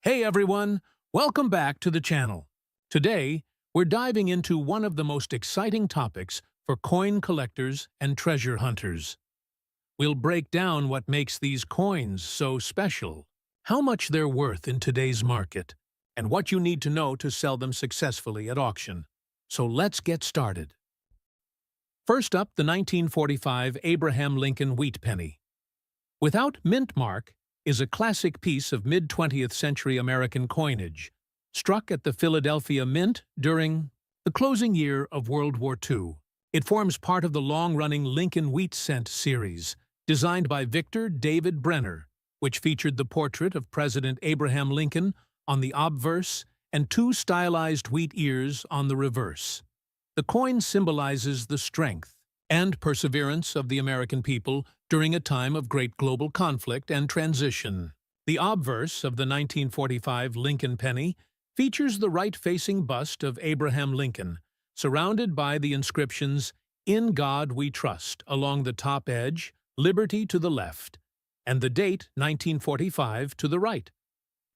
Hey everyone, welcome back to the channel. Today, we're diving into one of the most exciting topics for coin collectors and treasure hunters. We'll break down what makes these coins so special, how much they're worth in today's market, and what you need to know to sell them successfully at auction. So let's get started. First up, the 1945 Abraham Lincoln wheat penny. Without mint mark, is a classic piece of mid-20th century American coinage, struck at the Philadelphia Mint during the closing year of World War II. It forms part of the long-running Lincoln Wheat Cent series, designed by Victor David Brenner, which featured the portrait of President Abraham Lincoln on the obverse and two stylized wheat ears on the reverse. The coin symbolizes the strength and perseverance of the American people during a time of great global conflict and transition. The obverse of the 1945 Lincoln penny features the right-facing bust of Abraham Lincoln, surrounded by the inscriptions, "In God We Trust," along the top edge, "Liberty" to the left, and the date 1945 to the right.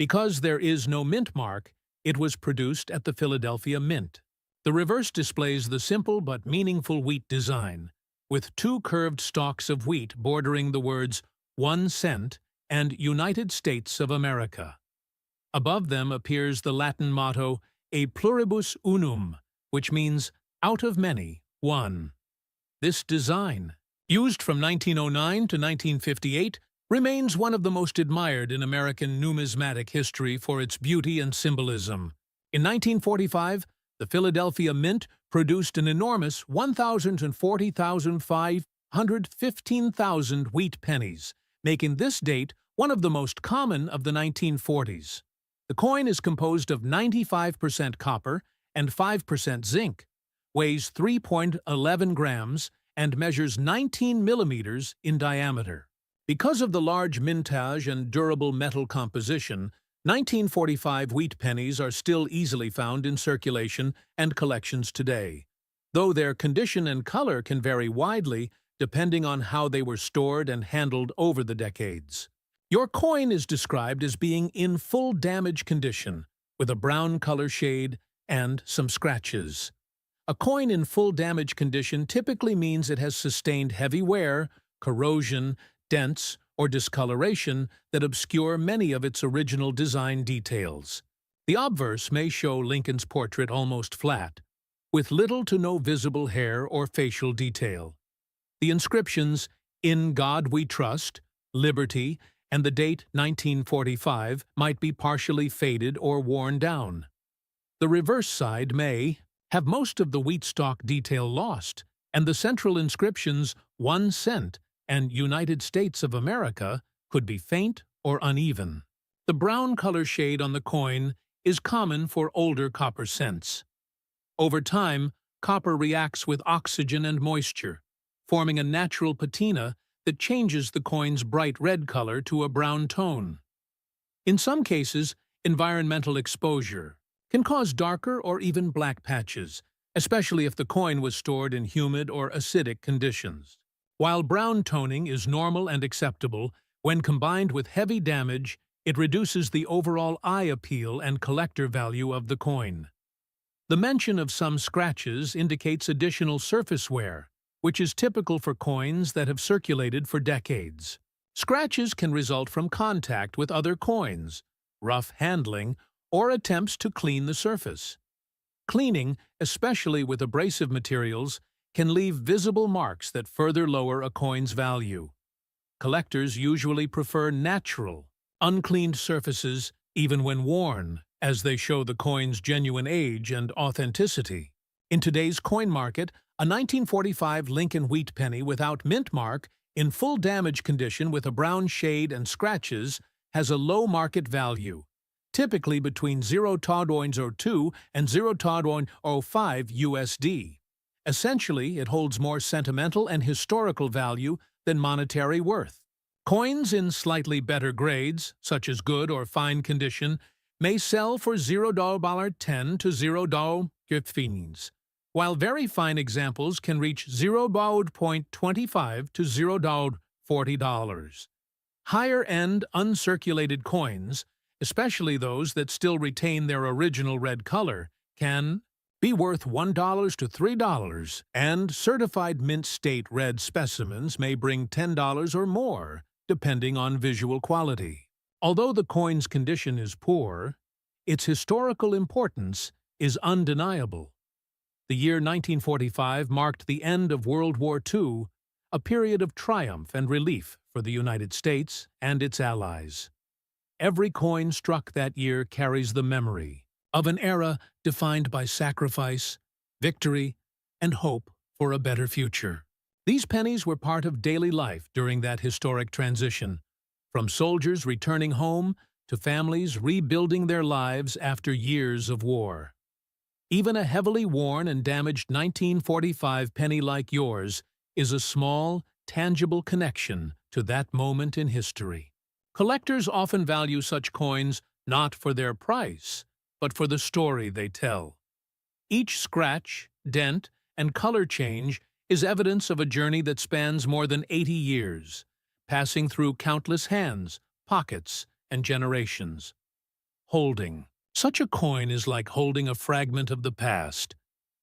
Because there is no mint mark, it was produced at the Philadelphia Mint. The reverse displays the simple but meaningful wheat design, with two curved stalks of wheat bordering the words 1 cent and United States of America. Above them appears the Latin motto E pluribus unum, which means out of many, one. This design, used from 1909 to 1958, remains one of the most admired in American numismatic history for its beauty and symbolism. In 1945, the Philadelphia Mint produced an enormous 1,040,515,000 wheat pennies, making this date one of the most common of the 1940s. The coin is composed of 95% copper and 5% zinc, weighs 3.11 grams, and measures 19 millimeters in diameter. Because of the large mintage and durable metal composition, 1945 wheat pennies are still easily found in circulation and collections today, though their condition and color can vary widely depending on how they were stored and handled over the decades. Your coin is described as being in full damage condition, with a brown color shade and some scratches. A coin in full damage condition typically means it has sustained heavy wear, corrosion, dents, or discoloration that obscure many of its original design details. The obverse may show Lincoln's portrait almost flat, with little to no visible hair or facial detail. The inscriptions, "In God We Trust," "Liberty," and the date 1945 might be partially faded or worn down. The reverse side may have most of the wheat stalk detail lost, and the central inscriptions, 1 cent, and United States of America could be faint or uneven. The brown color shade on the coin is common for older copper cents. Over time, copper reacts with oxygen and moisture, forming a natural patina that changes the coin's bright red color to a brown tone. In some cases, environmental exposure can cause darker or even black patches, especially if the coin was stored in humid or acidic conditions. While brown toning is normal and acceptable, when combined with heavy damage, it reduces the overall eye appeal and collector value of the coin. The mention of some scratches indicates additional surface wear, which is typical for coins that have circulated for decades. Scratches can result from contact with other coins, rough handling, or attempts to clean the surface. Cleaning, especially with abrasive materials, can leave visible marks that further lower a coin's value. Collectors usually prefer natural, uncleaned surfaces even when worn, as they show the coin's genuine age and authenticity. In today's coin market, a 1945 Lincoln wheat penny without mint mark, in full damage condition with a brown shade and scratches, has a low market value, typically between 0.02 and 0.05 USD. Essentially, it holds more sentimental and historical value than monetary worth. Coins in slightly better grades, such as good or fine condition, may sell for $0.10 to $0.15, while very fine examples can reach $0.25 to $0.40. Higher-end uncirculated coins, especially those that still retain their original red color, can be worth $1 to $3, and certified mint state red specimens may bring $10 or more, depending on visual quality. Although the coin's condition is poor, its historical importance is undeniable. The year 1945 marked the end of World War II, a period of triumph and relief for the United States and its allies. Every coin struck that year carries the memory of an era defined by sacrifice, victory, and hope for a better future. These pennies were part of daily life during that historic transition, from soldiers returning home to families rebuilding their lives after years of war. Even a heavily worn and damaged 1945 penny like yours is a small, tangible connection to that moment in history. Collectors often value such coins not for their price, but for the story they tell. Each scratch, dent, and color change is evidence of a journey that spans more than 80 years, passing through countless hands, pockets, and generations. Holding such a coin is like holding a fragment of the past,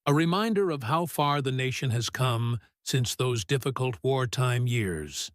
a reminder of how far the nation has come since those difficult wartime years.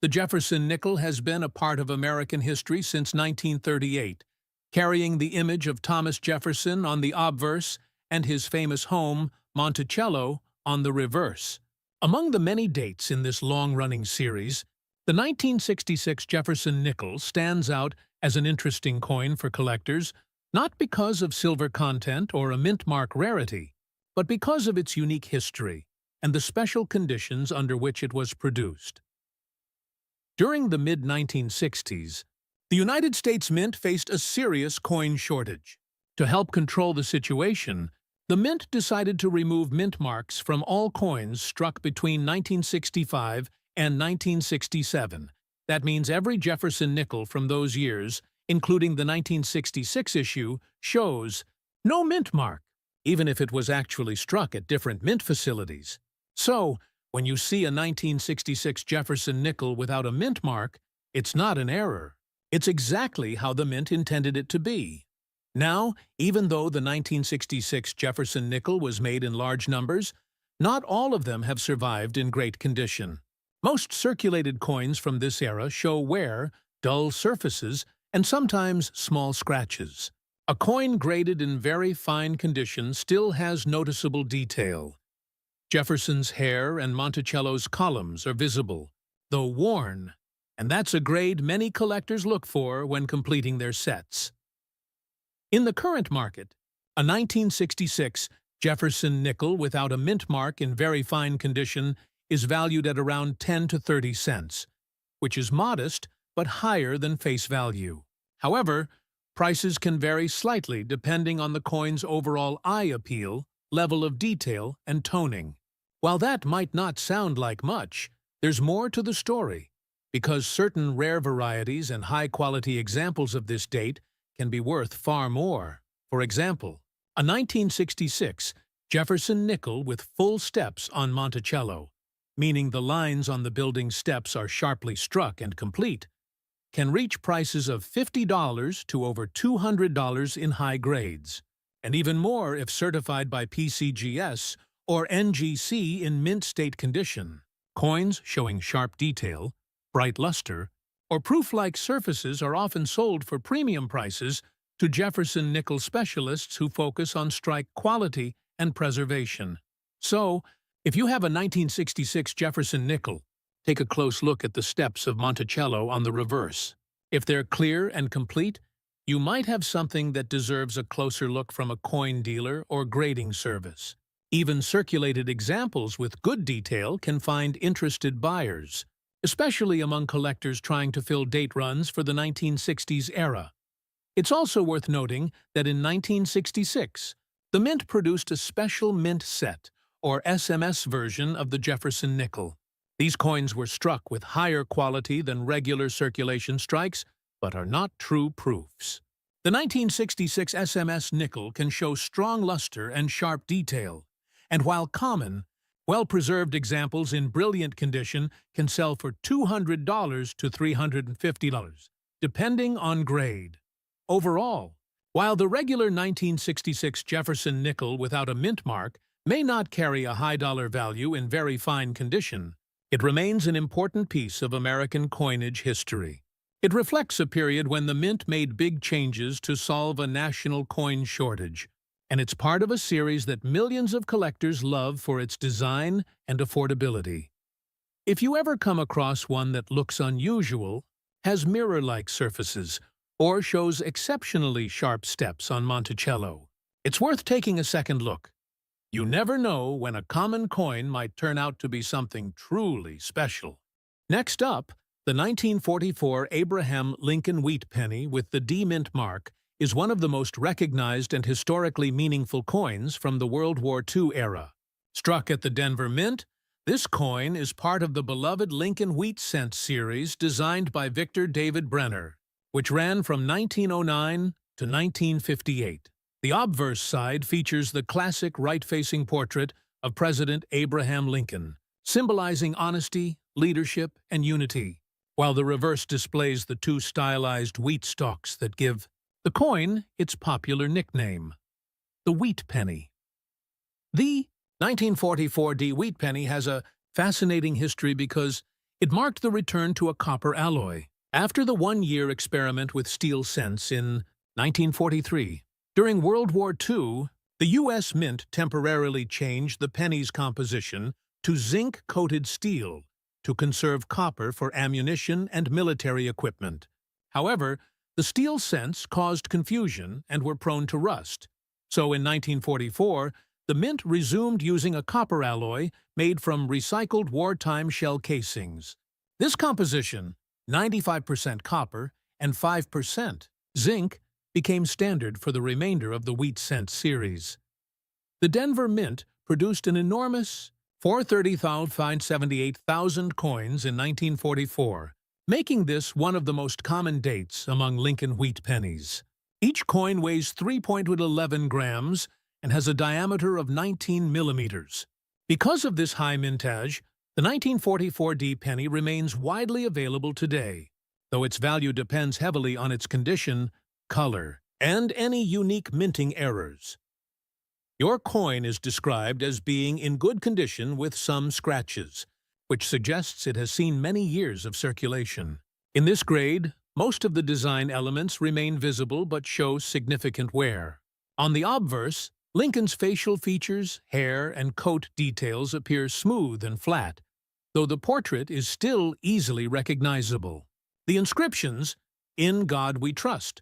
The Jefferson nickel has been a part of American history since 1938, carrying the image of Thomas Jefferson on the obverse and his famous home, Monticello, on the reverse. Among the many dates in this long-running series, the 1966 Jefferson nickel stands out as an interesting coin for collectors, not because of silver content or a mint mark rarity, but because of its unique history and the special conditions under which it was produced. During the mid-1960s, the United States Mint faced a serious coin shortage. To help control the situation, the Mint decided to remove mint marks from all coins struck between 1965 and 1967. That means every Jefferson nickel from those years, including the 1966 issue, shows no mint mark, even if it was actually struck at different mint facilities. So, when you see a 1966 Jefferson nickel without a mint mark, it's not an error. It's exactly how the mint intended it to be. Now, even though the 1966 Jefferson nickel was made in large numbers, not all of them have survived in great condition. Most circulated coins from this era show wear, dull surfaces, and sometimes small scratches. A coin graded in very fine condition still has noticeable detail. Jefferson's hair and Monticello's columns are visible, though worn, and that's a grade many collectors look for when completing their sets. In the current market, a 1966 Jefferson nickel without a mint mark in very fine condition is valued at around 10 to 30 cents, which is modest but higher than face value. However, prices can vary slightly depending on the coin's overall eye appeal, level of detail, and toning. While that might not sound like much, there's more to the story, because certain rare varieties and high-quality examples of this date can be worth far more. For example, a 1966 Jefferson nickel with full steps on Monticello, meaning the lines on the building's steps are sharply struck and complete, can reach prices of $50 to over $200 in high grades, and even more if certified by PCGS or NGC in mint state condition. Coins showing sharp detail, bright luster, or proof-like surfaces are often sold for premium prices to Jefferson nickel specialists who focus on strike quality and preservation. So, if you have a 1966 Jefferson nickel, take a close look at the steps of Monticello on the reverse. If they're clear and complete, you might have something that deserves a closer look from a coin dealer or grading service. Even circulated examples with good detail can find interested buyers, especially among collectors trying to fill date runs for the 1960s era. It's also worth noting that in 1966, the Mint produced a special mint set, or SMS version of the Jefferson nickel. These coins were struck with higher quality than regular circulation strikes, but are not true proofs. The 1966 SMS nickel can show strong luster and sharp detail, and while common, well-preserved examples in brilliant condition can sell for $200 to $350, depending on grade. overall. While the regular 1966 Jefferson nickel without a mint mark may not carry a high dollar value in very fine condition, it remains an important piece of American coinage history. It reflects a period when the mint made big changes to solve a national coin shortage, and it's part of a series that millions of collectors love for its design and affordability. If you ever come across one that looks unusual, has mirror-like surfaces, or shows exceptionally sharp steps on Monticello, it's worth taking a second look. You never know when a common coin might turn out to be something truly special. Next up, the 1944 Abraham Lincoln wheat penny with the D mint mark is one of the most recognized and historically meaningful coins from the World War II era. Struck at the Denver Mint, this coin is part of the beloved Lincoln Wheat Cent series designed by Victor David Brenner, which ran from 1909 to 1958. The obverse side features the classic right-facing portrait of President Abraham Lincoln, symbolizing honesty, leadership, and unity, while the reverse displays the two stylized wheat stalks that give the coin its popular nickname, the wheat penny. The 1944 D wheat penny has a fascinating history because it marked the return to a copper alloy. After the one-year experiment with steel cents in 1943, during World War II, the U.S. Mint temporarily changed the penny's composition to zinc-coated steel to conserve copper for ammunition and military equipment. However, the steel cents caused confusion and were prone to rust. So in 1944, the Mint resumed using a copper alloy made from recycled wartime shell casings. This composition, 95% copper and 5% zinc, became standard for the remainder of the wheat cent series. The Denver Mint produced an enormous 430,578,000 coins in 1944, making this one of the most common dates among Lincoln wheat pennies. Each coin weighs 3.11 grams and has a diameter of 19 millimeters. Because of this high mintage, the 1944 D penny remains widely available today, though its value depends heavily on its condition, color, and any unique minting errors. Your coin is described as being in good condition with some scratches, which suggests it has seen many years of circulation. In this grade, most of the design elements remain visible but show significant wear. On the obverse, Lincoln's facial features, hair, and coat details appear smooth and flat, though the portrait is still easily recognizable. The inscriptions, "In God We Trust,"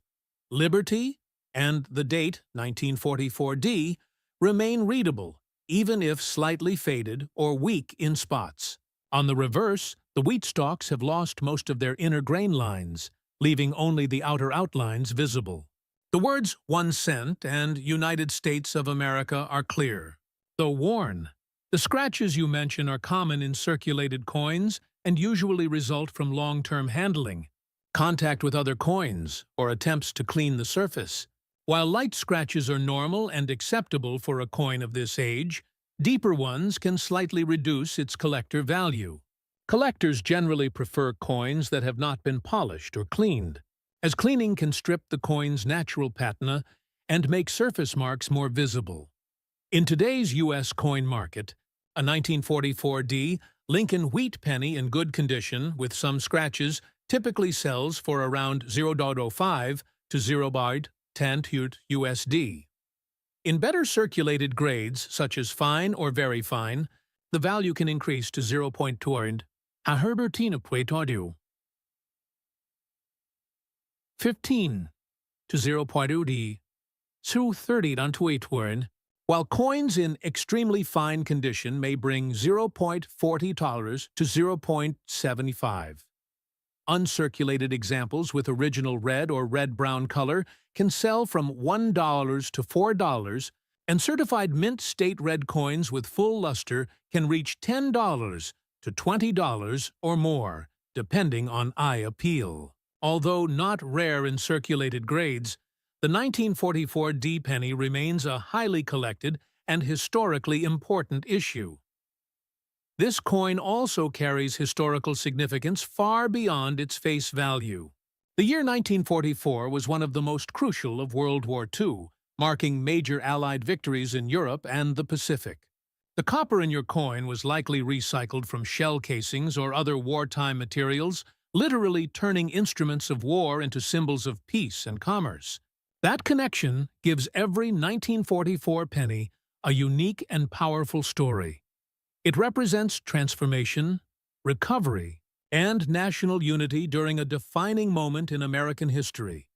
"Liberty," and the date 1944 D remain readable, even if slightly faded or weak in spots. On the reverse, the wheat stalks have lost most of their inner grain lines, leaving only the outer outlines visible. The words 1 cent and United States of America are clear, though worn. The scratches you mention are common in circulated coins and usually result from long-term handling, contact with other coins, or attempts to clean the surface. While light scratches are normal and acceptable for a coin of this age, deeper ones can slightly reduce its collector value. Collectors generally prefer coins that have not been polished or cleaned, as cleaning can strip the coin's natural patina and make surface marks more visible. In today's U.S. coin market, a 1944 D Lincoln wheat penny in good condition with some scratches typically sells for around 0.05 to 0.10 USD. In better circulated grades, such as fine or very fine, the value can increase to 0.2 a Herbertina Puetordu, 15 to 0.2 through 30 on Tuetwern, while coins in extremely fine condition may bring $0.40 to 0.75. Uncirculated examples with original red or red-brown color can sell from $1 to $4, and certified mint state red coins with full luster can reach $10 to $20 or more, depending on eye appeal. Although not rare in circulated grades, the 1944 D penny remains a highly collected and historically important issue. This coin also carries historical significance far beyond its face value. The year 1944 was one of the most crucial of World War II, marking major Allied victories in Europe and the Pacific. The copper in your coin was likely recycled from shell casings or other wartime materials, literally turning instruments of war into symbols of peace and commerce. That connection gives every 1944 penny a unique and powerful story. It represents transformation, recovery, and national unity during a defining moment in American history.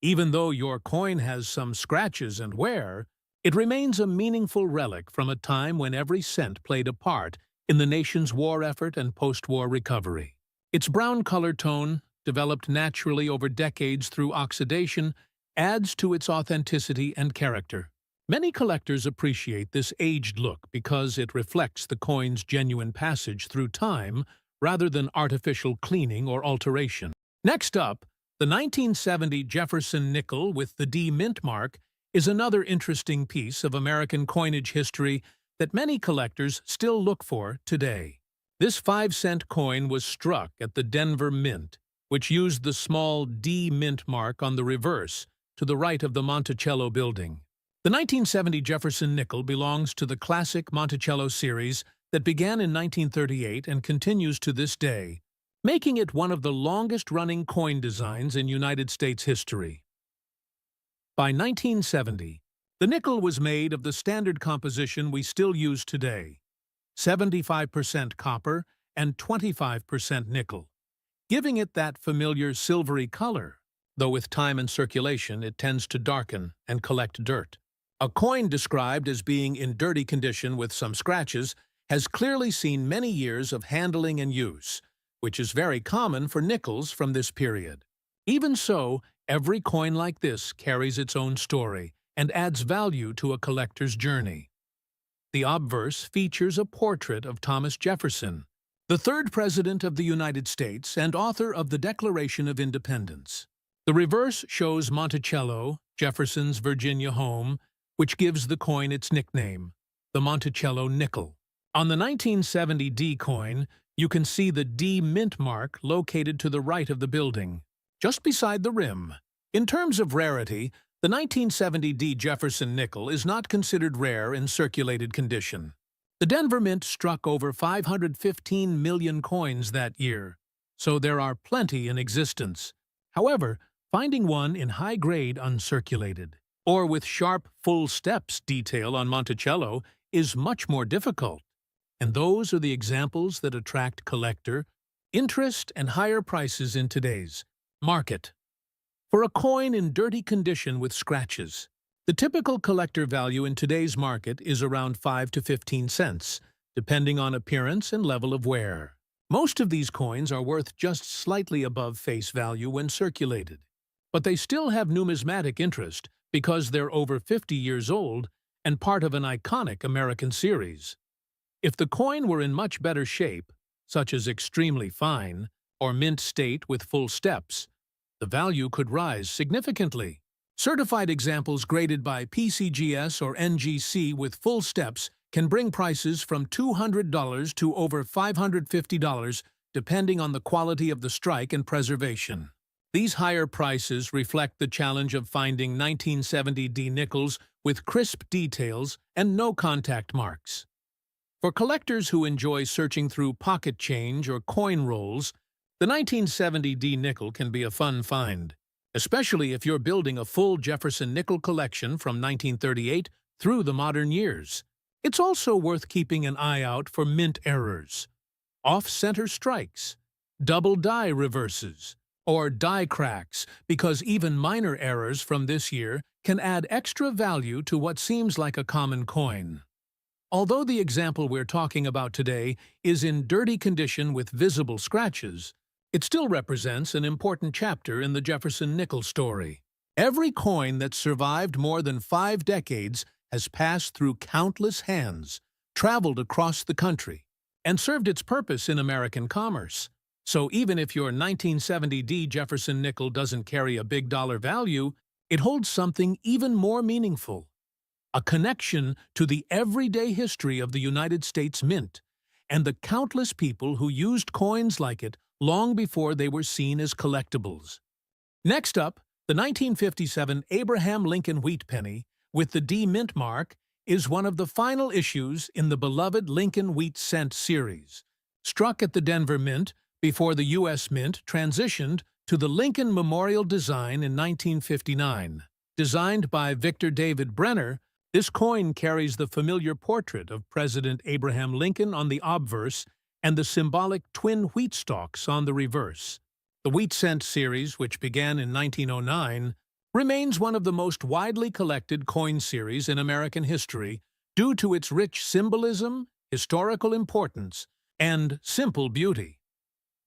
Even though your coin has some scratches and wear, it remains a meaningful relic from a time when every cent played a part in the nation's war effort and post-war recovery. Its brown color tone, developed naturally over decades through oxidation, adds to its authenticity and character. Many collectors appreciate this aged look because it reflects the coin's genuine passage through time rather than artificial cleaning or alteration. Next up, the 1970 Jefferson nickel with the D mint mark is another interesting piece of American coinage history that many collectors still look for today. This 5-cent coin was struck at the Denver Mint, which used the small D mint mark on the reverse to the right of the Monticello building. The 1970 Jefferson nickel belongs to the classic Monticello series that began in 1938 and continues to this day, making it one of the longest-running coin designs in United States history. By 1970, the nickel was made of the standard composition we still use today, 75% copper and 25% nickel, giving it that familiar silvery color, though with time and circulation it tends to darken and collect dirt. A coin described as being in dirty condition with some scratches has clearly seen many years of handling and use, which is very common for nickels from this period. Even so, every coin like this carries its own story and adds value to a collector's journey. The obverse features a portrait of Thomas Jefferson, the third President of the United States and author of the Declaration of Independence. The reverse shows Monticello, Jefferson's Virginia home, which gives the coin its nickname, the Monticello nickel. On the 1970 D coin, you can see the D mint mark located to the right of the building, just beside the rim. In terms of rarity, the 1970 D Jefferson nickel is not considered rare in circulated condition. The Denver Mint struck over 515 million coins that year, so there are plenty in existence. However, finding one in high-grade uncirculated, or with sharp full steps detail on Monticello, is much more difficult. And those are the examples that attract collector interest and higher prices in today's market. For a coin in dirty condition with scratches, the typical collector value in today's market is around 5 to 15 cents, depending on appearance and level of wear. Most of these coins are worth just slightly above face value when circulated, but they still have numismatic interest because they're over 50 years old and part of an iconic American series. If the coin were in much better shape, such as extremely fine or mint state with full steps, the value could rise significantly. Certified examples graded by PCGS or NGC with full steps can bring prices from $200 to over $550, depending on the quality of the strike and preservation. These higher prices reflect the challenge of finding 1970 D nickels with crisp details and no contact marks. For collectors who enjoy searching through pocket change or coin rolls, the 1970 D nickel can be a fun find, especially if you're building a full Jefferson nickel collection from 1938 through the modern years. It's also worth keeping an eye out for mint errors, off-center strikes, double die reverses, or die cracks, because even minor errors from this year can add extra value to what seems like a common coin. Although the example we're talking about today is in dirty condition with visible scratches, it still represents an important chapter in the Jefferson nickel story. Every coin that survived more than 5 decades has passed through countless hands, traveled across the country, and served its purpose in American commerce. So even if your 1970 D Jefferson nickel doesn't carry a big dollar value, it holds something even more meaningful: a connection to the everyday history of the United States Mint and the countless people who used coins like it long before they were seen as collectibles. Next up, the 1957 Abraham Lincoln Wheat Penny with the D mint mark is one of the final issues in the beloved Lincoln Wheat Cent series. Struck at the Denver Mint before the U.S. Mint transitioned to the Lincoln Memorial design in 1959. Designed by Victor David Brenner, this coin carries the familiar portrait of President Abraham Lincoln on the obverse and the symbolic twin wheat stalks on the reverse. The Wheat Cent series, which began in 1909, remains one of the most widely collected coin series in American history due to its rich symbolism, historical importance, and simple beauty.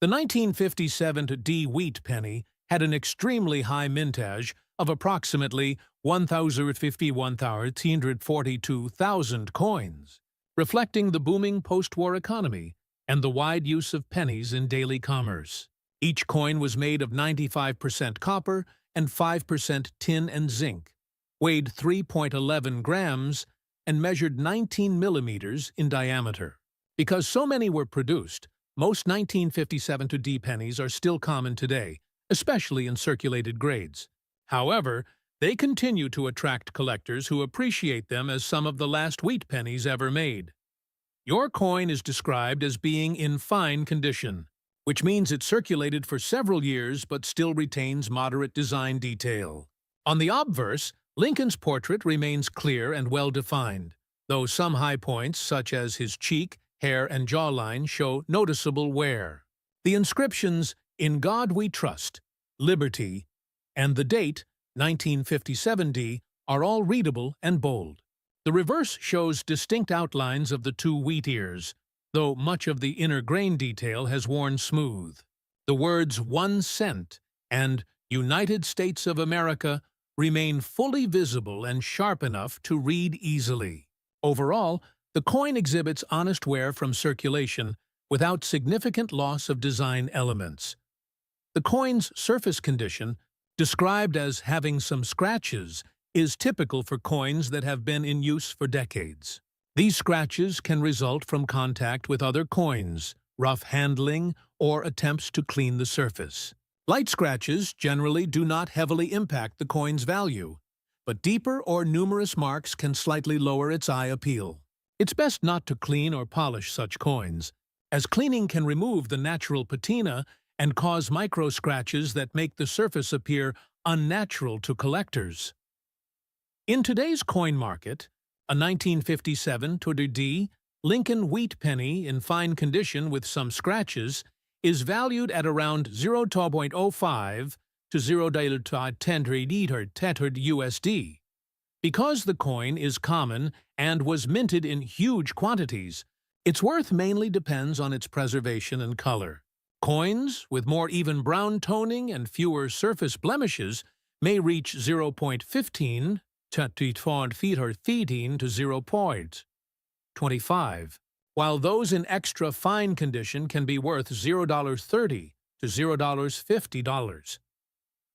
The 1957 D Wheat Penny had an extremely high mintage of approximately 1,042,000 coins, reflecting the booming post-war economy and the wide use of pennies in daily commerce. Each coin was made of 95% copper and 5% tin and zinc, weighed 3.11 grams, and measured 19 millimeters in diameter. Because so many were produced, most 1957 D pennies are still common today, especially in circulated grades. However, they continue to attract collectors who appreciate them as some of the last wheat pennies ever made. Your coin is described as being in fine condition, which means it circulated for several years but still retains moderate design detail. On the obverse, Lincoln's portrait remains clear and well-defined, though some high points, such as his cheek, hair, and jawline, show noticeable wear. The inscriptions, "In God We Trust," "Liberty," and the date, 1957 D, are all readable and bold. The reverse shows distinct outlines of the two wheat ears, though much of the inner grain detail has worn smooth. The words 1 cent and United States of America remain fully visible and sharp enough to read easily. Overall, the coin exhibits honest wear from circulation without significant loss of design elements. The coin's surface condition, described as having some scratches, is typical for coins that have been in use for decades. These scratches can result from contact with other coins, rough handling, or attempts to clean the surface. Light scratches generally do not heavily impact the coin's value, but deeper or numerous marks can slightly lower its eye appeal. It's best not to clean or polish such coins, as cleaning can remove the natural patina and cause micro-scratches that make the surface appear unnatural to collectors. In today's coin market, a 1957 D Lincoln Wheat Penny in fine condition with some scratches is valued at around 0.05 to 0.10 USD. Because the coin is common and was minted in huge quantities, its worth mainly depends on its preservation and color. Coins with more even brown toning and fewer surface blemishes may reach 0.15 to 0.25, while those in extra fine condition can be worth $0.30 to $0.50.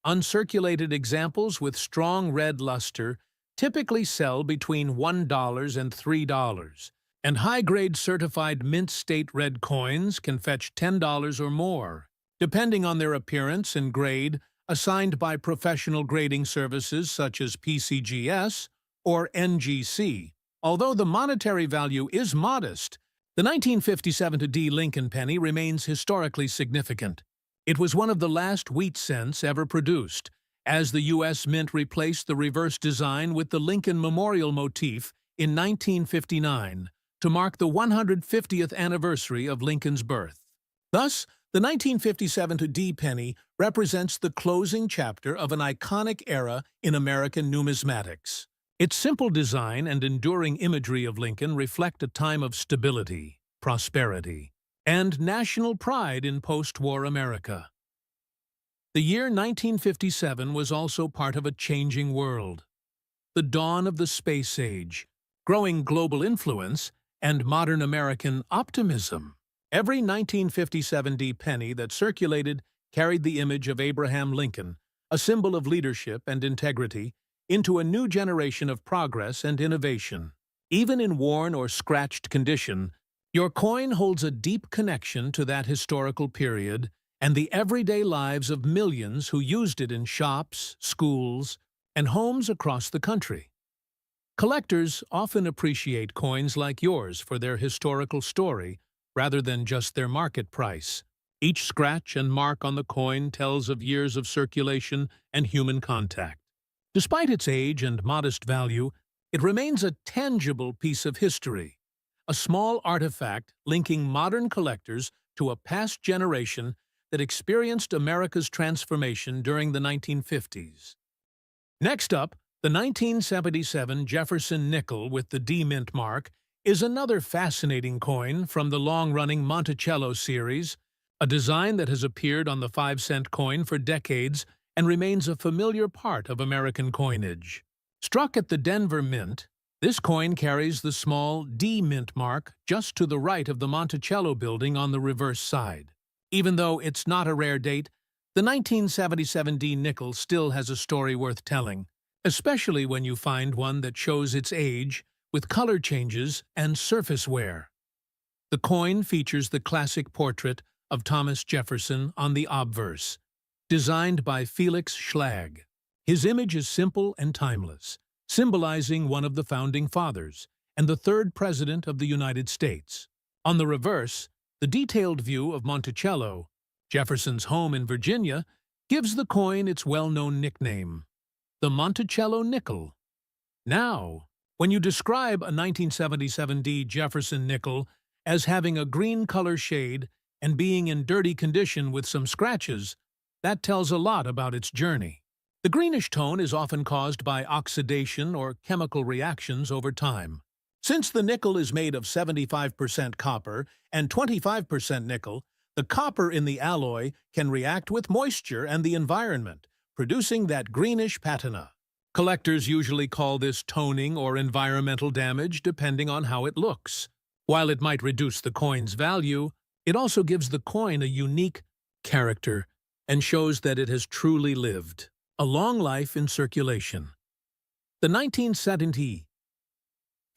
Uncirculated examples with strong red luster typically sell between $1 and $3, and high-grade certified mint state red coins can fetch $10 or more, depending on their appearance and grade assigned by professional grading services such as PCGS or NGC. Although the monetary value is modest, the 1957 D Lincoln penny remains historically significant. It was one of the last wheat cents ever produced, as the U.S. Mint replaced the reverse design with the Lincoln Memorial motif in 1959 to mark the 150th anniversary of Lincoln's birth. Thus, the 1957 D penny represents the closing chapter of an iconic era in American numismatics. Its simple design and enduring imagery of Lincoln reflect a time of stability, prosperity, and national pride in post-war America. The year 1957 was also part of a changing world. The dawn of the space age, growing global influence, and modern American optimism. Every 1957 D penny that circulated carried the image of Abraham Lincoln, a symbol of leadership and integrity, into a new generation of progress and innovation. Even in worn or scratched condition, your coin holds a deep connection to that historical period and the everyday lives of millions who used it in shops, schools, and homes across the country. Collectors often appreciate coins like yours for their historical story rather than just their market price. Each scratch and mark on the coin tells of years of circulation and human contact. Despite its age and modest value, it remains a tangible piece of history, a small artifact linking modern collectors to a past generation that experienced America's transformation during the 1950s. Next up, the 1977 Jefferson nickel with the D mint mark is another fascinating coin from the long-running Monticello series, a design that has appeared on the 5-cent coin for decades and remains a familiar part of American coinage. Struck at the Denver Mint, this coin carries the small D mint mark just to the right of the Monticello building on the reverse side. Even though it's not a rare date, the 1977 D nickel still has a story worth telling, especially when you find one that shows its age with color changes and surface wear. The coin features the classic portrait of Thomas Jefferson on the obverse, designed by Felix Schlag. His image is simple and timeless, symbolizing one of the founding fathers and the third president of the United States. On the reverse, the detailed view of Monticello, Jefferson's home in Virginia, gives the coin its well-known nickname, the Monticello nickel. Now, when you describe a 1977 D Jefferson nickel as having a green color shade and being in dirty condition with some scratches, that tells a lot about its journey. The greenish tone is often caused by oxidation or chemical reactions over time. Since the nickel is made of 75% copper and 25% nickel, the copper in the alloy can react with moisture and the environment, producing that greenish patina. Collectors usually call this toning or environmental damage depending on how it looks. While it might reduce the coin's value, it also gives the coin a unique character and shows that it has truly lived a long life in circulation. The 1970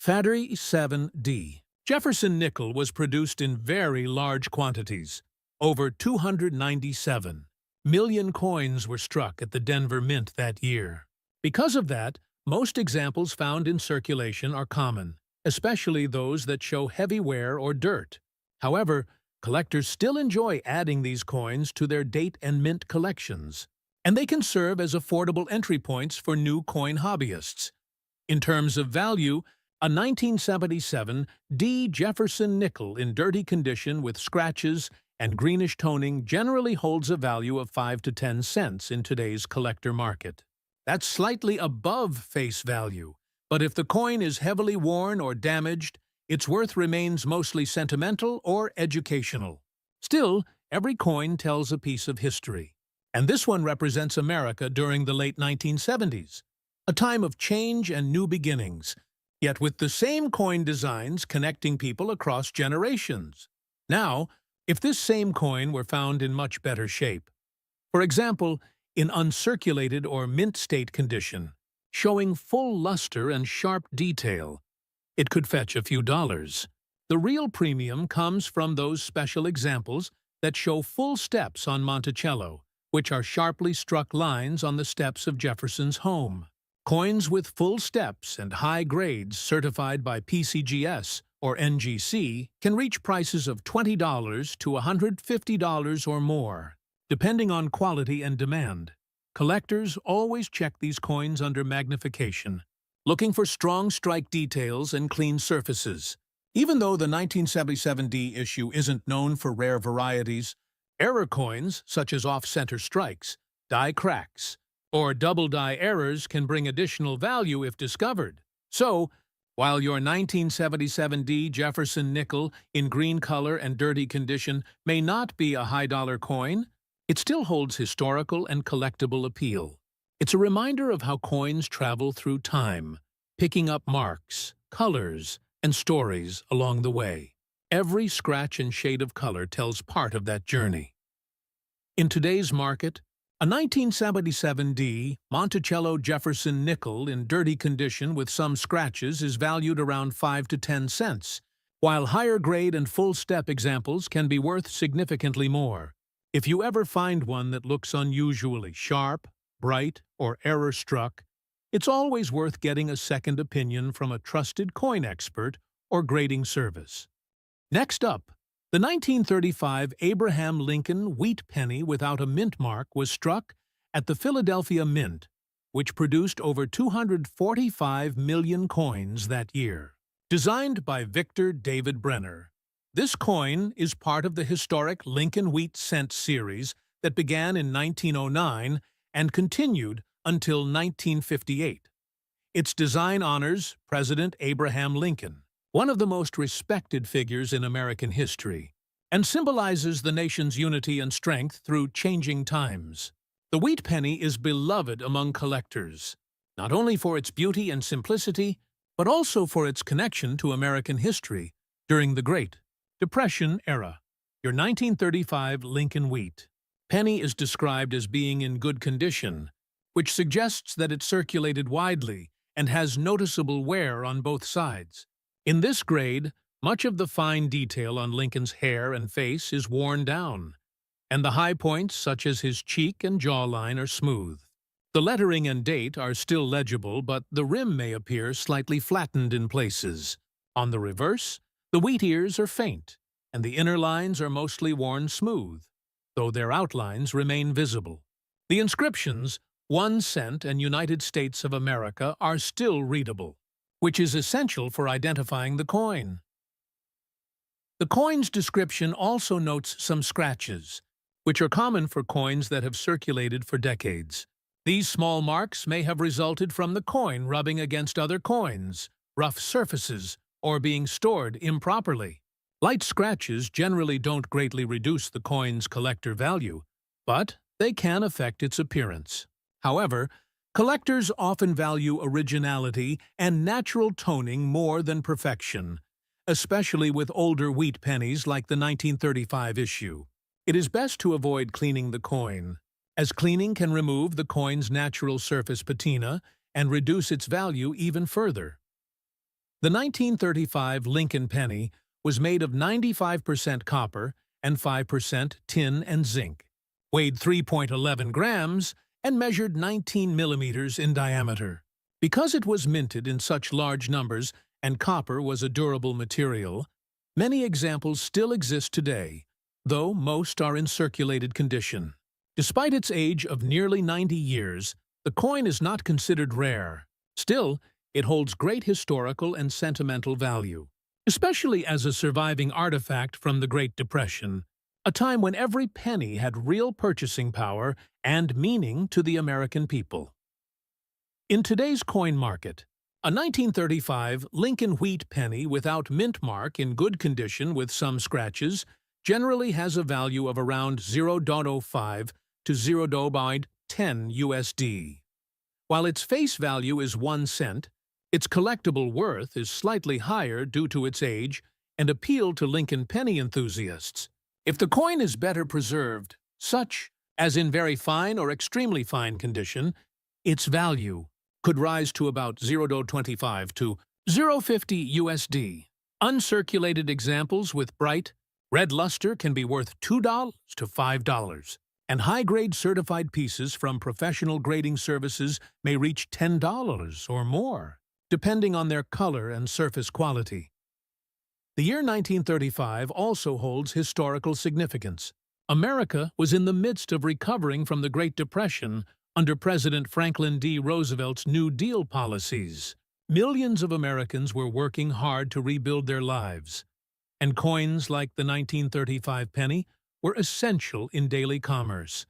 Fattery 7D Jefferson nickel was produced in very large quantities. Over 297 million coins were struck at the Denver Mint that year. Because of that, most examples found in circulation are common, especially those that show heavy wear or dirt. However, collectors still enjoy adding these coins to their date and mint collections, and they can serve as affordable entry points for new coin hobbyists. In terms of value, a 1977 D Jefferson nickel in dirty condition with scratches and greenish toning generally holds a value of 5 to 10 cents in today's collector market. That's slightly above face value, but if the coin is heavily worn or damaged, its worth remains mostly sentimental or educational. Still, every coin tells a piece of history, and this one represents America during the late 1970s, a time of change and new beginnings, yet with the same coin designs connecting people across generations. Now, if this same coin were found in much better shape, for example, in uncirculated or mint state condition, showing full luster and sharp detail, it could fetch a few dollars. The real premium comes from those special examples that show full steps on Monticello, which are sharply struck lines on the steps of Jefferson's home. Coins with full steps and high grades certified by PCGS or NGC can reach prices of $20 to $150 or more, depending on quality and demand. Collectors always check these coins under magnification, looking for strong strike details and clean surfaces. Even though the 1977D issue isn't known for rare varieties, error coins, such as off-center strikes, die cracks, or double-die errors can bring additional value if discovered. So, while your 1977D Jefferson nickel in green color and dirty condition may not be a high-dollar coin, it still holds historical and collectible appeal. It's a reminder of how coins travel through time, picking up marks, colors, and stories along the way. Every scratch and shade of color tells part of that journey. In today's market, a 1977D Monticello Jefferson nickel in dirty condition with some scratches is valued around 5 to 10 cents, while higher grade and full step examples can be worth significantly more. If you ever find one that looks unusually sharp, bright, or error-struck, it's always worth getting a second opinion from a trusted coin expert or grading service. Next up, the 1935 Abraham Lincoln wheat penny without a mint mark was struck at the Philadelphia Mint, which produced over 245 million coins that year. Designed by Victor David Brenner, this coin is part of the historic Lincoln Wheat Cent series that began in 1909 and continued until 1958. Its design honors President Abraham Lincoln, one of the most respected figures in American history, and symbolizes the nation's unity and strength through changing times. The wheat penny is beloved among collectors, not only for its beauty and simplicity, but also for its connection to American history during the Great Depression era. Your 1935 Lincoln Wheat penny is described as being in good condition, which suggests that it circulated widely and has noticeable wear on both sides. In this grade, much of the fine detail on Lincoln's hair and face is worn down, and the high points, such as his cheek and jawline, are smooth. The lettering and date are still legible, but the rim may appear slightly flattened in places. On the reverse, the wheat ears are faint, and the inner lines are mostly worn smooth, though their outlines remain visible. The inscriptions, 1 cent and United States of America, are still readable, which is essential for identifying the coin. The coin's description also notes some scratches, which are common for coins that have circulated for decades. These small marks may have resulted from the coin rubbing against other coins, rough surfaces, or being stored improperly. Light scratches generally don't greatly reduce the coin's collector value, but they can affect its appearance. However, collectors often value originality and natural toning more than perfection, especially with older wheat pennies like the 1935 issue. It is best to avoid cleaning the coin, as cleaning can remove the coin's natural surface patina and reduce its value even further. The 1935 Lincoln penny was made of 95% copper and 5% tin and zinc, weighed 3.11 grams, and measured 19 millimeters in diameter. Because it was minted in such large numbers and copper was a durable material, many examples still exist today, though most are in circulated condition. Despite its age of nearly 90 years, the coin is not considered rare. Still, it holds great historical and sentimental value, especially as a surviving artifact from the Great Depression, a time when every penny had real purchasing power and meaning to the American people. In today's coin market, a 1935 Lincoln wheat penny without mint mark in good condition with some scratches generally has a value of around 0.05 to 0.10 USD. While its face value is 1 cent, its collectible worth is slightly higher due to its age and appeal to Lincoln penny enthusiasts. If the coin is better preserved, such as in very fine or extremely fine condition, its value could rise to about 0.25 to 0.50 USD. Uncirculated examples with bright, red luster can be worth $2 to $5, and high-grade certified pieces from professional grading services may reach $10 or more, depending on their color and surface quality. The year 1935 also holds historical significance. America was in the midst of recovering from the Great Depression under President Franklin D. Roosevelt's New Deal policies. Millions of Americans were working hard to rebuild their lives, and coins like the 1935 penny were essential in daily commerce.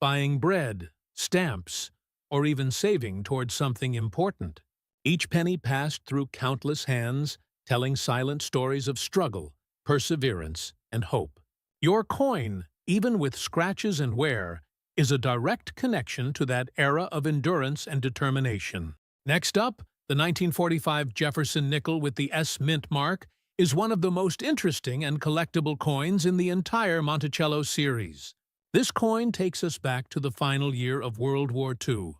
Buying bread, stamps, or even saving towards something important. Each penny passed through countless hands, telling silent stories of struggle, perseverance, and hope. Your coin, even with scratches and wear, is a direct connection to that era of endurance and determination. Next up, the 1945 Jefferson nickel with the S mint mark is one of the most interesting and collectible coins in the entire Monticello series. This coin takes us back to the final year of World War II,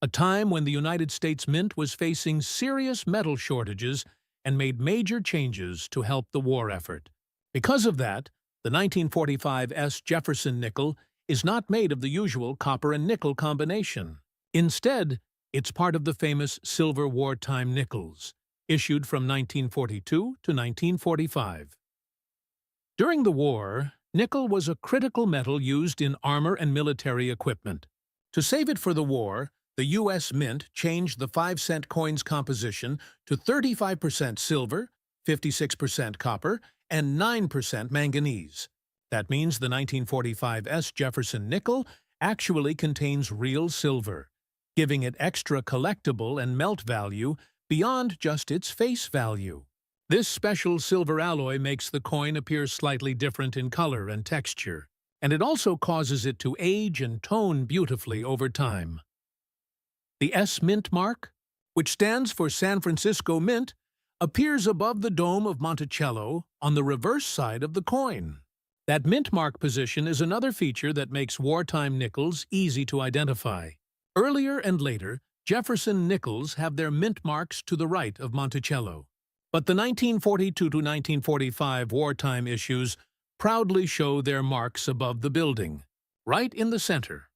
a time when the United States Mint was facing serious metal shortages and made major changes to help the war effort. Because of that, The 1945 Jefferson nickel is not made of the usual copper and nickel combination. Instead, it's part of the famous silver wartime nickels, issued from 1942 to 1945. During the war, nickel was a critical metal used in armor and military equipment. To save it for the war, the U.S. Mint changed the 5-cent coin's composition to 35% silver, 56% copper, and 9% manganese. That means the 1945 Jefferson nickel actually contains real silver, giving it extra collectible and melt value beyond just its face value. This special silver alloy makes the coin appear slightly different in color and texture, and it also causes it to age and tone beautifully over time. The S Mint mark, which stands for San Francisco Mint, appears above the dome of Monticello on the reverse side of the coin. That mint mark position is another feature that makes wartime nickels easy to identify. Earlier and later, Jefferson nickels have their mint marks to the right of Monticello. But the 1942 to 1945 wartime issues proudly show their marks above the building, right in the center.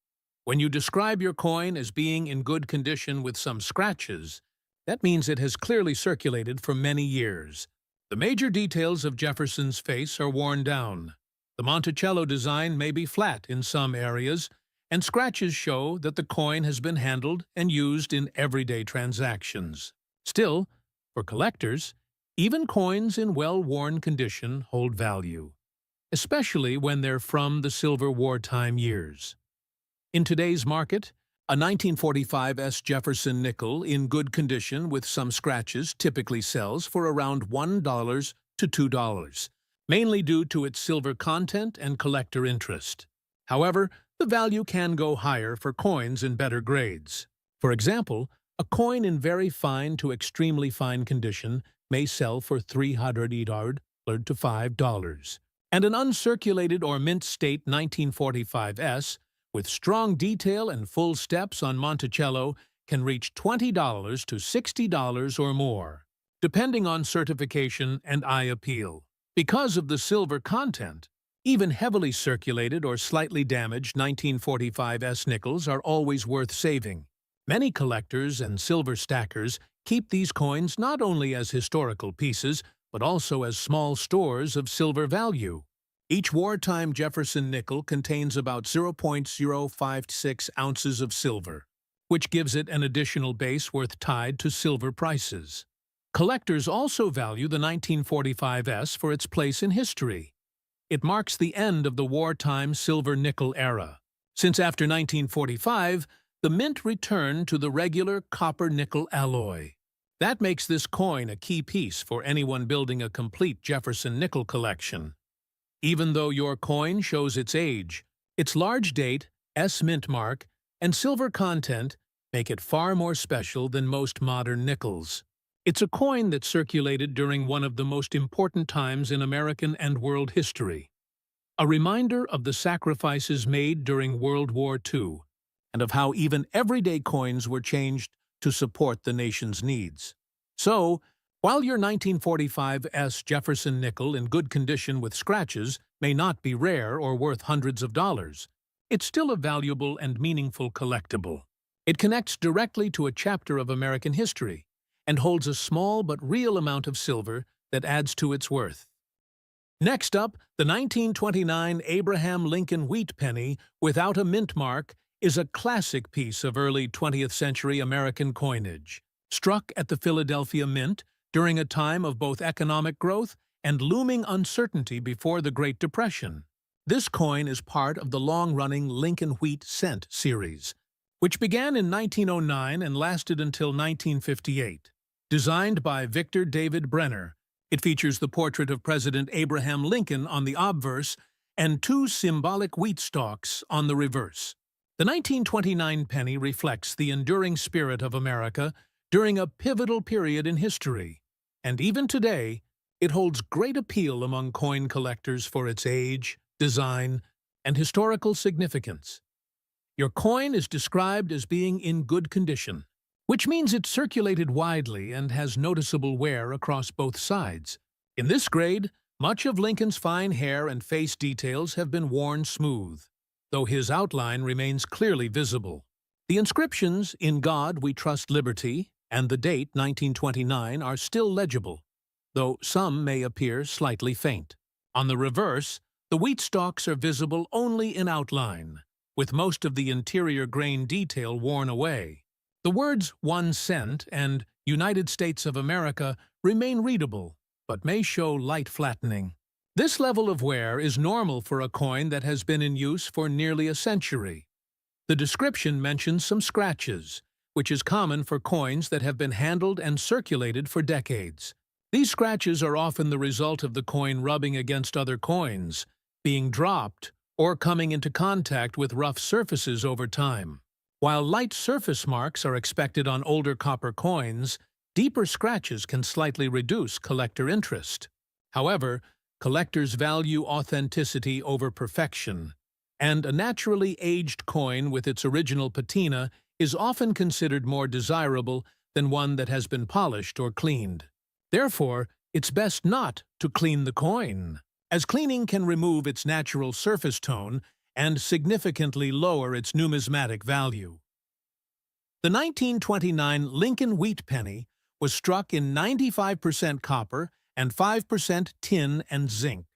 When you describe your coin as being in good condition with some scratches, that means it has clearly circulated for many years. The major details of Jefferson's face are worn down. The Monticello design may be flat in some areas, and scratches show that the coin has been handled and used in everyday transactions. Still, for collectors, even coins in well-worn condition hold value, especially when they're from the silver wartime years. In today's market, a 1945 Jefferson nickel in good condition with some scratches typically sells for around $1 to $2, mainly due to its silver content and collector interest. However, the value can go higher for coins in better grades. For example, a coin in very fine to extremely fine condition may sell for $300 to $5, and an uncirculated or mint state 1945 with strong detail and full steps on Monticello can reach $20 to $60 or more, depending on certification and eye appeal. Because of the silver content, even heavily circulated or slightly damaged 1945 nickels are always worth saving. Many collectors and silver stackers keep these coins not only as historical pieces, but also as small stores of silver value. Each wartime Jefferson nickel contains about 0.056 ounces of silver, which gives it an additional base worth tied to silver prices. Collectors also value the 1945 for its place in history. It marks the end of the wartime silver-nickel era, since after 1945, the mint returned to the regular copper-nickel alloy. That makes this coin a key piece for anyone building a complete Jefferson nickel collection. Even though your coin shows its age, its large date, S mint mark, and silver content make it far more special than most modern nickels. It's a coin that circulated during one of the most important times in American and world history. A reminder of the sacrifices made during World War II, and of how even everyday coins were changed to support the nation's needs. So, while your 1945 Jefferson nickel in good condition with scratches may not be rare or worth hundreds of dollars, it's still a valuable and meaningful collectible. It connects directly to a chapter of American history and holds a small but real amount of silver that adds to its worth. Next up, the 1929 Abraham Lincoln wheat penny without a mint mark is a classic piece of early 20th century American coinage, struck at the Philadelphia Mint during a time of both economic growth and looming uncertainty before the Great Depression. This coin is part of the long-running Lincoln Wheat Cent series, which began in 1909 and lasted until 1958. Designed by Victor David Brenner, it features the portrait of President Abraham Lincoln on the obverse and two symbolic wheat stalks on the reverse. The 1929 penny reflects the enduring spirit of America during a pivotal period in history, and even today, it holds great appeal among coin collectors for its age, design, and historical significance. Your coin is described as being in good condition, which means it circulated widely and has noticeable wear across both sides. In this grade, Much of Lincoln's fine hair and face details have been worn smooth, though his outline remains clearly visible. The inscriptions, "In God We Trust Liberty," and the date, 1929, are still legible, though some may appear slightly faint. On the reverse, the wheat stalks are visible only in outline, with most of the interior grain detail worn away. The words "1 cent" and "United States of America" remain readable, but may show light flattening. This level of wear is normal for a coin that has been in use for nearly a century. The description mentions some scratches, which is common for coins that have been handled and circulated for decades. These scratches are often the result of the coin rubbing against other coins, being dropped, or coming into contact with rough surfaces over time. While light surface marks are expected on older copper coins, deeper scratches can slightly reduce collector interest. However, collectors value authenticity over perfection, and a naturally aged coin with its original patina is often considered more desirable than one that has been polished or cleaned. Therefore, it's best not to clean the coin, as cleaning can remove its natural surface tone and significantly lower its numismatic value. The 1929 Lincoln wheat penny was struck in 95% copper and 5% tin and zinc,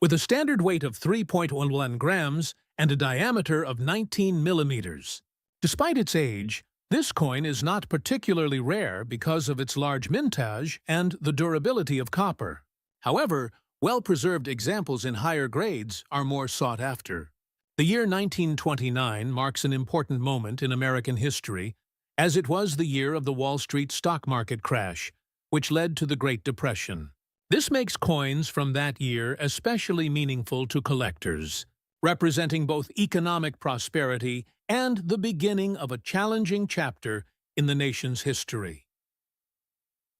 with a standard weight of 3.11 grams and a diameter of 19 millimeters. Despite its age, this coin is not particularly rare because of its large mintage and the durability of copper. However, well-preserved examples in higher grades are more sought after. The year 1929 marks an important moment in American history, as it was the year of the Wall Street stock market crash, which led to the Great Depression. This makes coins from that year especially meaningful to collectors, representing both economic prosperity and the beginning of a challenging chapter in the nation's history.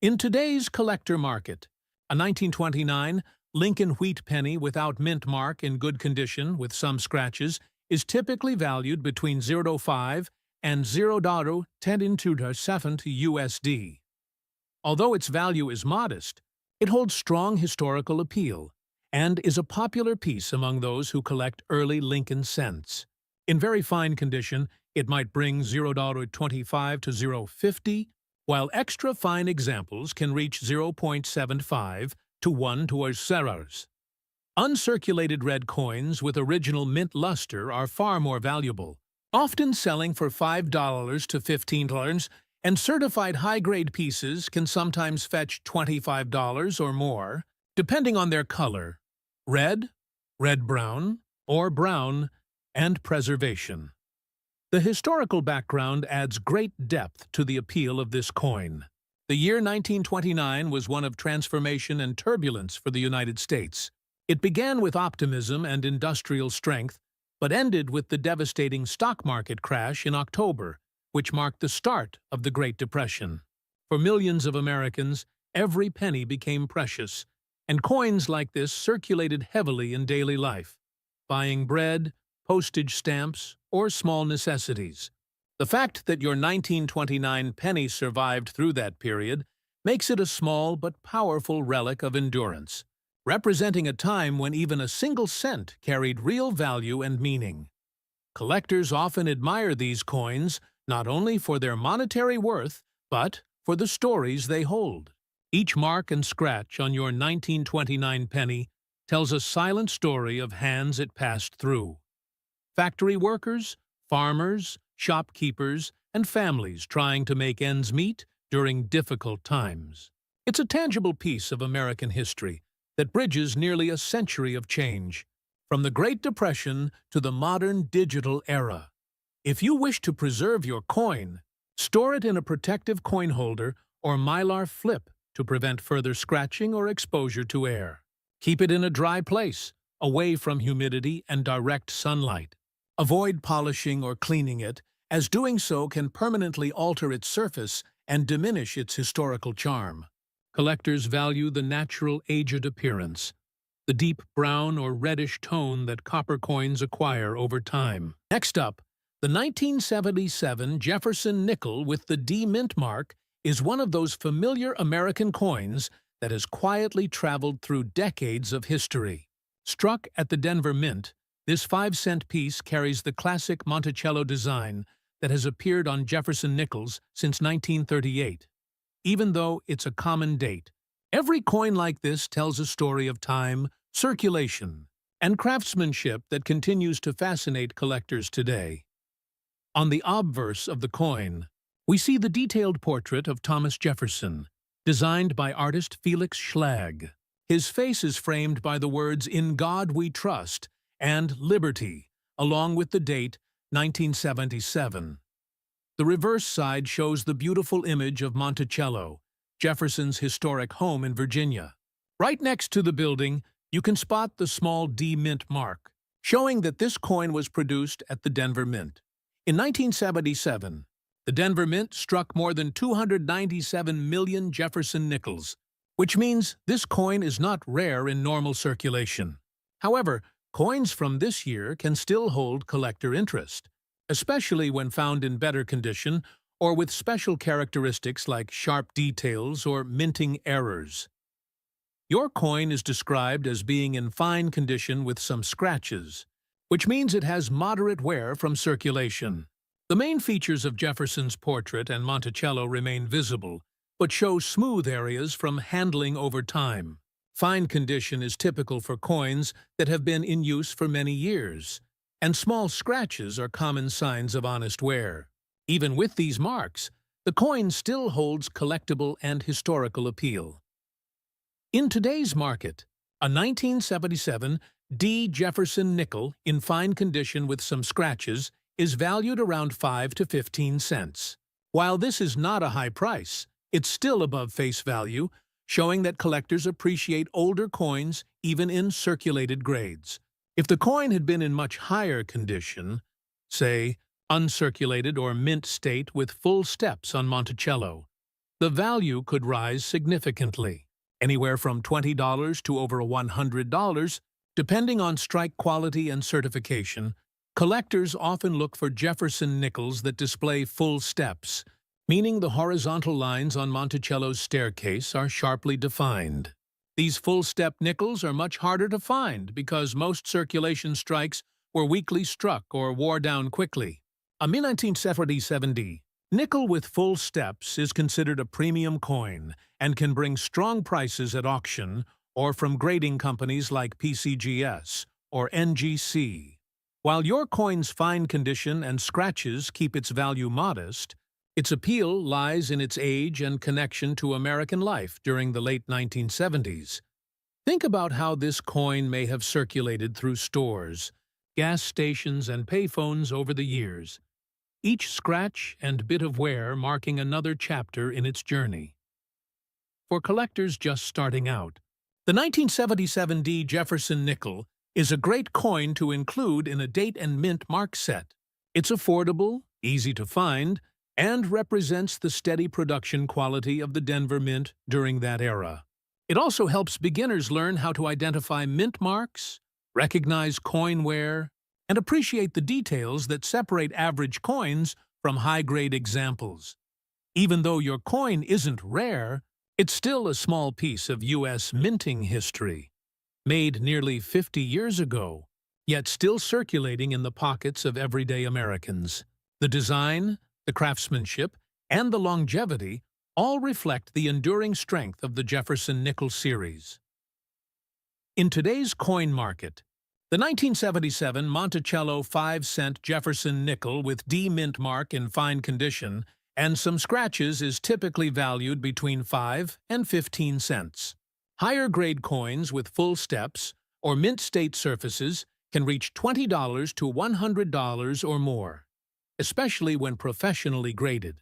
In today's collector market, a 1929 Lincoln wheat penny without mint mark in good condition with some scratches is typically valued between $0.05 and $0.10 USD. Although its value is modest, it holds strong historical appeal and is a popular piece among those who collect early Lincoln cents. In very fine condition, it might bring $0.25 to $0.50, while extra fine examples can reach 0.75 to 1 to $0. Uncirculated red coins with original mint luster are far more valuable, often selling for $5 to $15, and certified high-grade pieces can sometimes fetch $25 or more, depending on their color: red, red-brown, or brown, and preservation. The historical background adds great depth to the appeal of this coin. The year 1929 was one of transformation and turbulence for the United States. It began with optimism and industrial strength, but ended with the devastating stock market crash in October, which marked the start of the Great Depression. For millions of Americans, every penny became precious, and coins like this circulated heavily in daily life, buying bread, postage stamps, or small necessities. The fact that your 1929 penny survived through that period makes it a small but powerful relic of endurance, representing a time when even a single cent carried real value and meaning. Collectors often admire these coins not only for their monetary worth, but for the stories they hold. Each mark and scratch on your 1929 penny tells a silent story of hands it passed through. Factory workers, farmers, shopkeepers, and families trying to make ends meet during difficult times. It's a tangible piece of American history that bridges nearly a century of change, from the Great Depression to the modern digital era. If you wish to preserve your coin, store it in a protective coin holder or mylar flip to prevent further scratching or exposure to air. Keep it in a dry place, away from humidity and direct sunlight. Avoid polishing or cleaning it, as doing so can permanently alter its surface and diminish its historical charm. Collectors value the natural aged appearance, the deep brown or reddish tone that copper coins acquire over time. Next up, the 1977 Jefferson nickel with the D mint mark is one of those familiar American coins that has quietly traveled through decades of history. Struck at the Denver Mint, this 5-cent piece carries the classic Monticello design that has appeared on Jefferson nickels since 1938. Even though it's a common date, every coin like this tells a story of time, circulation, and craftsmanship that continues to fascinate collectors today. On the obverse of the coin, we see the detailed portrait of Thomas Jefferson, designed by artist Felix Schlag. His face is framed by the words "In God We Trust" and "Liberty," along with the date 1977. The reverse side shows the beautiful image of Monticello, Jefferson's historic home in Virginia. Right next to the building, you can spot the small D Mint mark, showing that this coin was produced at the Denver Mint. In 1977, the Denver Mint struck more than 297 million Jefferson nickels, which means this coin is not rare in normal circulation. However, coins from this year can still hold collector interest, especially when found in better condition or with special characteristics like sharp details or minting errors. Your coin is described as being in fine condition with some scratches, which means it has moderate wear from circulation. The main features of Jefferson's portrait and Monticello remain visible, but show smooth areas from handling over time. Fine condition is typical for coins that have been in use for many years, and small scratches are common signs of honest wear. Even with these marks, the coin still holds collectible and historical appeal. In today's market, a 1977 D. Jefferson nickel in fine condition with some scratches is valued around 5 to 15 cents. While this is not a high price, it's still above face value, showing that collectors appreciate older coins even in circulated grades. If the coin had been in much higher condition, say, uncirculated or mint state with full steps on Monticello, the value could rise significantly, anywhere from $20 to over $100, depending on strike quality and certification. Collectors often look for Jefferson nickels that display full steps, meaning the horizontal lines on Monticello's staircase are sharply defined. These full-step nickels are much harder to find because most circulation strikes were weakly struck or wore down quickly. A 1977 D nickel with full steps is considered a premium coin and can bring strong prices at auction or from grading companies like PCGS or NGC. While your coin's fine condition and scratches keep its value modest, its appeal lies in its age and connection to American life during the late 1970s. Think about how this coin may have circulated through stores, gas stations, and payphones over the years, each scratch and bit of wear marking another chapter in its journey. For collectors just starting out, the 1977 D. Jefferson nickel is a great coin to include in a date and mint mark set. It's affordable, easy to find, and represents the steady production quality of the Denver Mint during that era. It also helps beginners learn how to identify mint marks, recognize coin wear, and appreciate the details that separate average coins from high-grade examples. Even though your coin isn't rare, it's still a small piece of U.S. minting history, made nearly 50 years ago, yet still circulating in the pockets of everyday Americans. The design, the craftsmanship, and the longevity all reflect the enduring strength of the Jefferson nickel series. In today's coin market, the 1977 Monticello 5-cent Jefferson nickel with D mint mark in fine condition and some scratches is typically valued between 5 and 15 cents. Higher-grade coins with full steps or mint-state surfaces can reach $20 to $100 or more, especially when professionally graded.